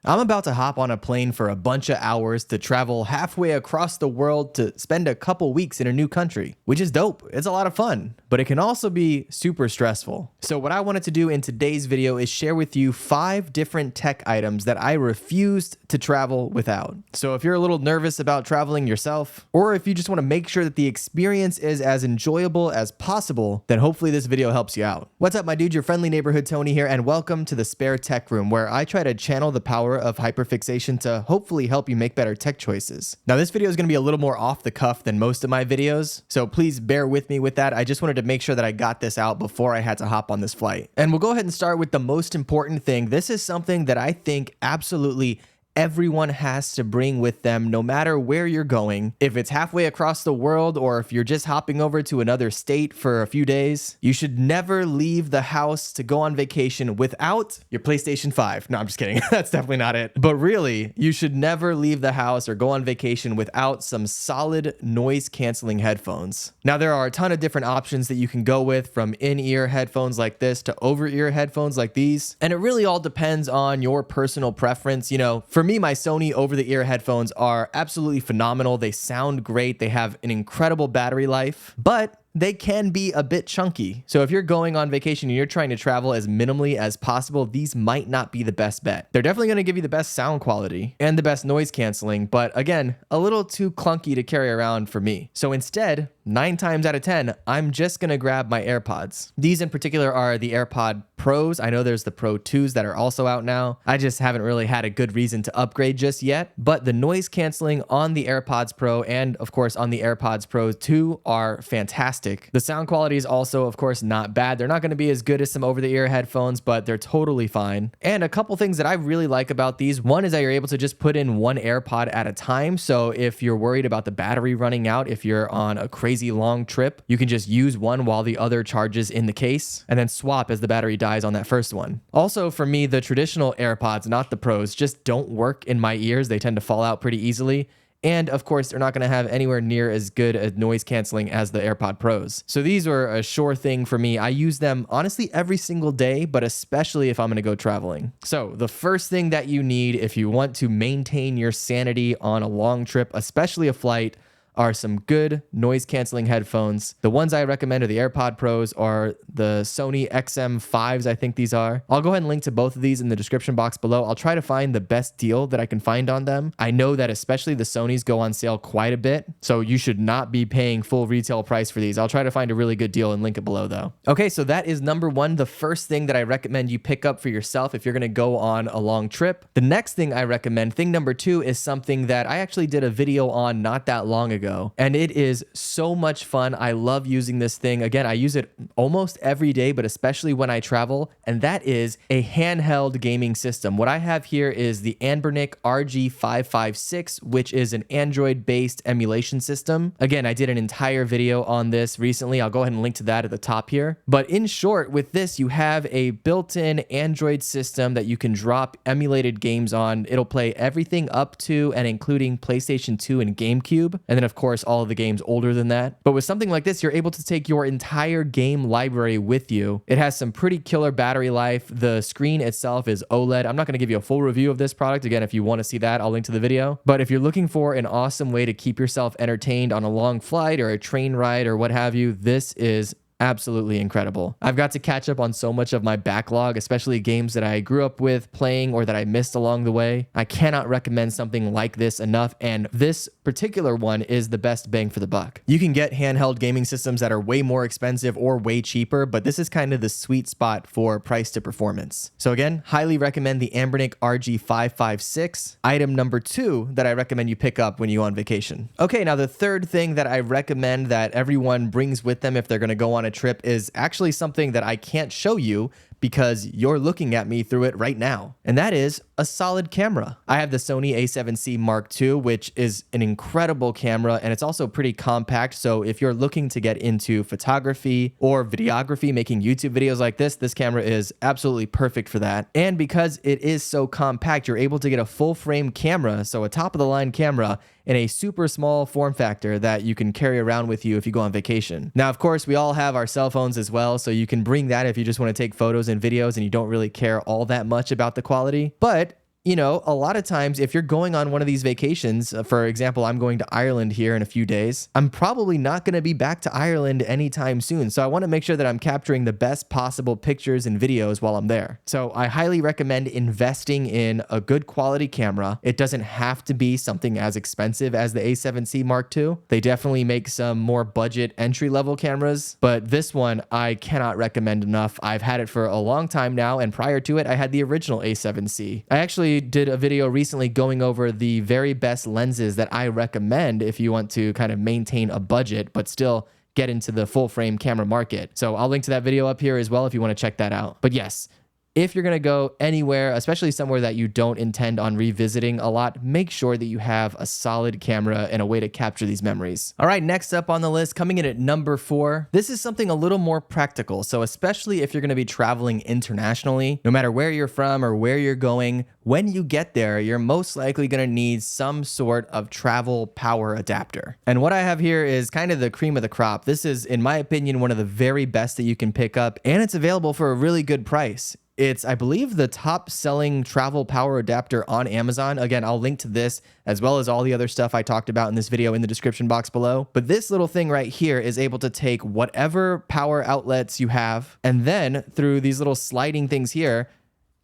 I'm about to hop on a plane for a bunch of hours to travel halfway across the world to spend a couple weeks in a new country, which is dope. It's a lot of fun, but it can also be super stressful. So what I wanted to do in today's video is share with you 5 different tech items that I refused to travel without. So if you're a little nervous about traveling yourself, or if you just want to make sure that the experience is as enjoyable as possible, then hopefully this video helps you out. What's up, my dude? Your friendly neighborhood Tony here, and welcome to the Spare Tech Room, where I try to channel the power of hyperfixation to hopefully help you make better tech choices. Now, this video is going to be a little more off the cuff than most of my videos, so please bear with me with that. I just wanted to make sure that I got this out before I had to hop on this flight. And we'll go ahead and start with the most important thing. This is something that I think absolutely everyone has to bring with them, no matter where you're going. If it's halfway across the world, or if you're just hopping over to another state for a few days, you should never leave the house to go on vacation without your PlayStation 5. No, I'm just kidding. That's definitely not it. But really, you should never leave the house or go on vacation without some solid noise canceling headphones. Now, there are a ton of different options that you can go with, from in-ear headphones like this to over-ear headphones like these. And it really all depends on your personal preference. You know, for me, my Sony over-the-ear headphones are absolutely phenomenal. They sound great. They have an incredible battery life, but they can be a bit chunky. So if you're going on vacation and you're trying to travel as minimally as possible, these might not be the best bet. They're definitely going to give you the best sound quality and the best noise canceling, but again, a little too clunky to carry around for me. So instead, 9 times out of 10, I'm just going to grab my AirPods. These in particular are the AirPod Pros. I know there's the Pro 2s that are also out now. I just haven't really had a good reason to upgrade just yet, but the noise canceling on the AirPods Pro and of course on the AirPods Pro 2 are fantastic. The sound quality is also, of course, not bad. They're not going to be as good as some over-the-ear headphones, but they're totally fine. And a couple things that I really like about these. One is that you're able to just put in one AirPod at a time. So if you're worried about the battery running out, if you're on a crazy long trip, you can just use one while the other charges in the case and then swap as the battery dies on that first one. Also, for me, the traditional AirPods, not the Pros, just don't work in my ears. They tend to fall out pretty easily. And of course, they're not going to have anywhere near as good a noise canceling as the AirPod Pros. So these were a sure thing for me. I use them honestly every single day, but especially if I'm going to go traveling. So the first thing that you need if you want to maintain your sanity on a long trip, especially a flight, are some good noise canceling headphones. The ones I recommend are the AirPod Pros or the Sony XM5s, I think these are. I'll go ahead and link to both of these in the description box below. I'll try to find the best deal that I can find on them. I know that especially the Sonys go on sale quite a bit, so you should not be paying full retail price for these. I'll try to find a really good deal and link it below though. Okay, so that is number 1, the first thing that I recommend you pick up for yourself if you're gonna go on a long trip. The next thing I recommend, thing number 2, is something that I actually did a video on not that long ago. And it is so much fun. I love using this thing. Again, I use it almost every day, but especially when I travel, and that is a handheld gaming system. What I have here is the Anbernic RG556, which is an Android-based emulation system. Again, I did an entire video on this recently. I'll go ahead and link to that at the top here. But in short, with this, you have a built-in Android system that you can drop emulated games on. It'll play everything up to and including PlayStation 2 and GameCube. And then of course, all of the games older than that. But with something like this, you're able to take your entire game library with you. It has some pretty killer battery life. The screen itself is OLED. I'm not going to give you a full review of this product. Again, if you want to see that, I'll link to the video. But if you're looking for an awesome way to keep yourself entertained on a long flight or a train ride or what have you, this is absolutely incredible. I've got to catch up on so much of my backlog, especially games that I grew up with playing or that I missed along the way. I cannot recommend something like this enough, and this particular one is the best bang for the buck. You can get handheld gaming systems that are way more expensive or way cheaper, but this is kind of the sweet spot for price to performance. So again, highly recommend the Anbernic RG556. Item number 2 that I recommend you pick up when you on vacation. Okay, now the third thing that I recommend that everyone brings with them if they're going to go on a trip is actually something that I can't show you because you're looking at me through it right now. And that is a solid camera. I have the Sony a7C Mark II, which is an incredible camera, and it's also pretty compact. So if you're looking to get into photography or videography, making YouTube videos like this camera is absolutely perfect for that. And because it is so compact, you're able to get a full frame camera, so a top of the line camera, in a super small form factor that you can carry around with you if you go on vacation. Now, of course, we all have our cell phones as well, so you can bring that if you just want to take photos and videos and you don't really care all that much about the quality. But you know, a lot of times if you're going on one of these vacations, for example, I'm going to Ireland here in a few days, I'm probably not going to be back to Ireland anytime soon. So I want to make sure that I'm capturing the best possible pictures and videos while I'm there. So I highly recommend investing in a good quality camera. It doesn't have to be something as expensive as the A7C Mark II. They definitely make some more budget entry level cameras, but this one I cannot recommend enough. I've had it for a long time now, and prior to it, I had the original A7C. I actually did a video recently going over the very best lenses that I recommend if you want to kind of maintain a budget, but still get into the full frame camera market. So I'll link to that video up here as well if you want to check that out. But yes, if you're going to go anywhere, especially somewhere that you don't intend on revisiting a lot, make sure that you have a solid camera and a way to capture these memories. All right, next up on the list, coming in at number 4, this is something a little more practical. So especially if you're going to be traveling internationally, no matter where you're from or where you're going, when you get there, you're most likely going to need some sort of travel power adapter. And what I have here is kind of the cream of the crop. This is, in my opinion, one of the very best that you can pick up, and it's available for a really good price. It's, I believe, the top selling travel power adapter on Amazon. Again, I'll link to this as well as all the other stuff I talked about in this video in the description box below. But this little thing right here is able to take whatever power outlets you have, and then through these little sliding things here,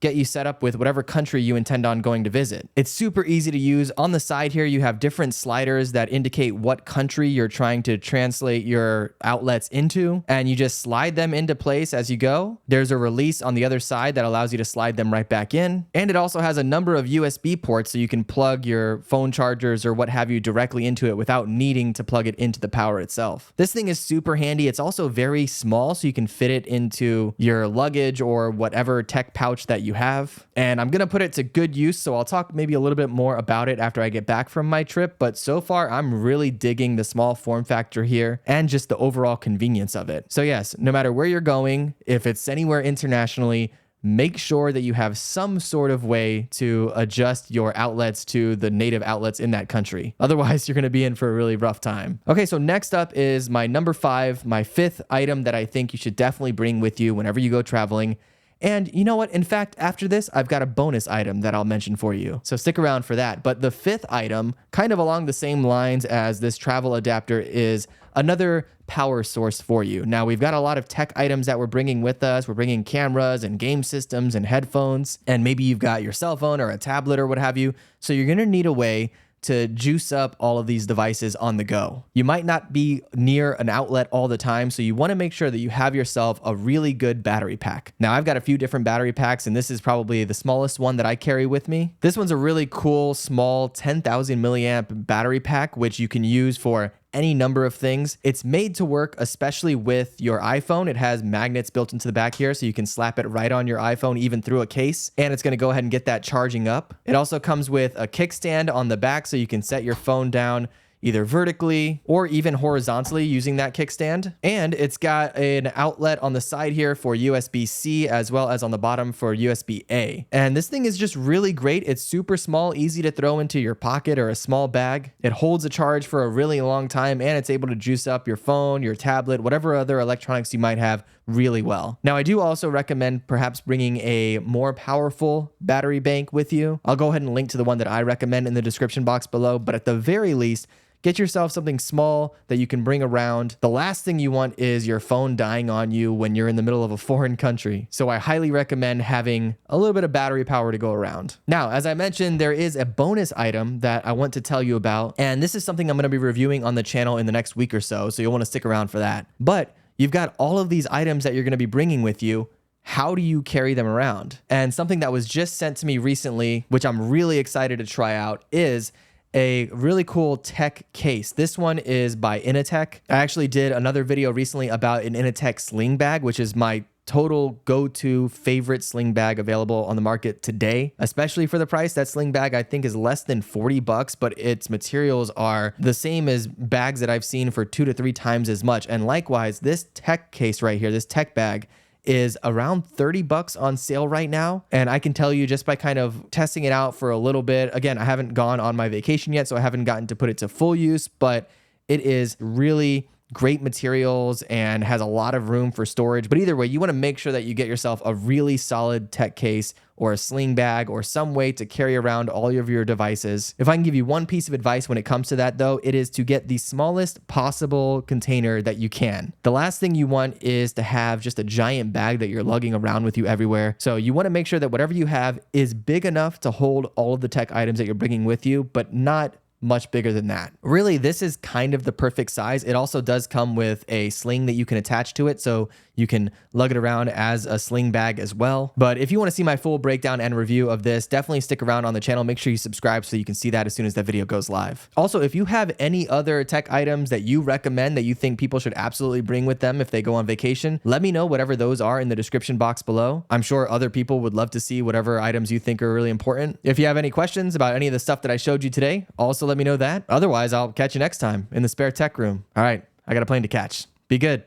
get you set up with whatever country you intend on going to visit. It's super easy to use. On the side here, you have different sliders that indicate what country you're trying to translate your outlets into, and you just slide them into place as you go. There's a release on the other side that allows you to slide them right back in. And it also has a number of USB ports so you can plug your phone chargers or what have you directly into it without needing to plug it into the power itself. This thing is super handy. It's also very small, so you can fit it into your luggage or whatever tech pouch that you have. And I'm going to put it to good use, so I'll talk maybe a little bit more about it after I get back from my trip, but so far I'm really digging the small form factor here and just the overall convenience of it. So yes, no matter where you're going, if it's anywhere internationally, make sure that you have some sort of way to adjust your outlets to the native outlets in that country. Otherwise, you're going to be in for a really rough time. Okay, so next up is my number 5, my 5th item that I think you should definitely bring with you whenever you go traveling. And you know what? In fact, after this, I've got a bonus item that I'll mention for you. So stick around for that. But the 5th item, kind of along the same lines as this travel adapter, is another power source for you. Now, we've got a lot of tech items that we're bringing with us. We're bringing cameras and game systems and headphones, and maybe you've got your cell phone or a tablet or what have you. So you're going to need a way to juice up all of these devices on the go. You might not be near an outlet all the time, so you want to make sure that you have yourself a really good battery pack. Now, I've got a few different battery packs, and this is probably the smallest one that I carry with me. This one's a really cool, small 10,000 milliamp battery pack, which you can use for any number of things. It's made to work especially with your iPhone. It has magnets built into the back here, so you can slap it right on your iPhone, even through a case, and it's going to go ahead and get that charging up. It also comes with a kickstand on the back, so you can set your phone down either vertically or even horizontally using that kickstand. And it's got an outlet on the side here for USB-C as well as on the bottom for USB-A. And this thing is just really great. It's super small, easy to throw into your pocket or a small bag. It holds a charge for a really long time, and it's able to juice up your phone, your tablet, whatever other electronics you might have really well. Now, I do also recommend perhaps bringing a more powerful battery bank with you. I'll go ahead and link to the one that I recommend in the description box below, but at the very least, get yourself something small that you can bring around. The last thing you want is your phone dying on you when you're in the middle of a foreign country. So I highly recommend having a little bit of battery power to go around. Now, as I mentioned, there is a bonus item that I want to tell you about, and this is something I'm going to be reviewing on the channel in the next week or so you'll want to stick around for that. But you've got all of these items that you're going to be bringing with you. How do you carry them around? And something that was just sent to me recently, which I'm really excited to try out, is a really cool tech case. This one is by Initech. I actually did another video recently about an Initech sling bag, which is my total go-to favorite sling bag available on the market today, especially for the price. That sling bag I think is less than $40, but its materials are the same as bags that I've seen for 2 to 3 times as much. And likewise, this tech case right here, this tech bag, is around $30 on sale right now. And I can tell you just by kind of testing it out for a little bit, again, I haven't gone on my vacation yet, so I haven't gotten to put it to full use, but it is really great materials and has a lot of room for storage. But either way, you want to make sure that you get yourself a really solid tech case or a sling bag or some way to carry around all of your devices. If I can give you one piece of advice when it comes to that though, it is to get the smallest possible container that you can. The last thing you want is to have just a giant bag that you're lugging around with you everywhere. So you want to make sure that whatever you have is big enough to hold all of the tech items that you're bringing with you, but not much bigger than that. Really, this is kind of the perfect size. It also does come with a sling that you can attach to it, so you can lug it around as a sling bag as well. But if you want to see my full breakdown and review of this, definitely stick around on the channel. Make sure you subscribe so you can see that as soon as that video goes live. Also, if you have any other tech items that you recommend that you think people should absolutely bring with them if they go on vacation, let me know whatever those are in the description box below. I'm sure other people would love to see whatever items you think are really important. If you have any questions about any of the stuff that I showed you today, also let me know that. Otherwise, I'll catch you next time in the spare tech room. All right, I got a plane to catch. Be good.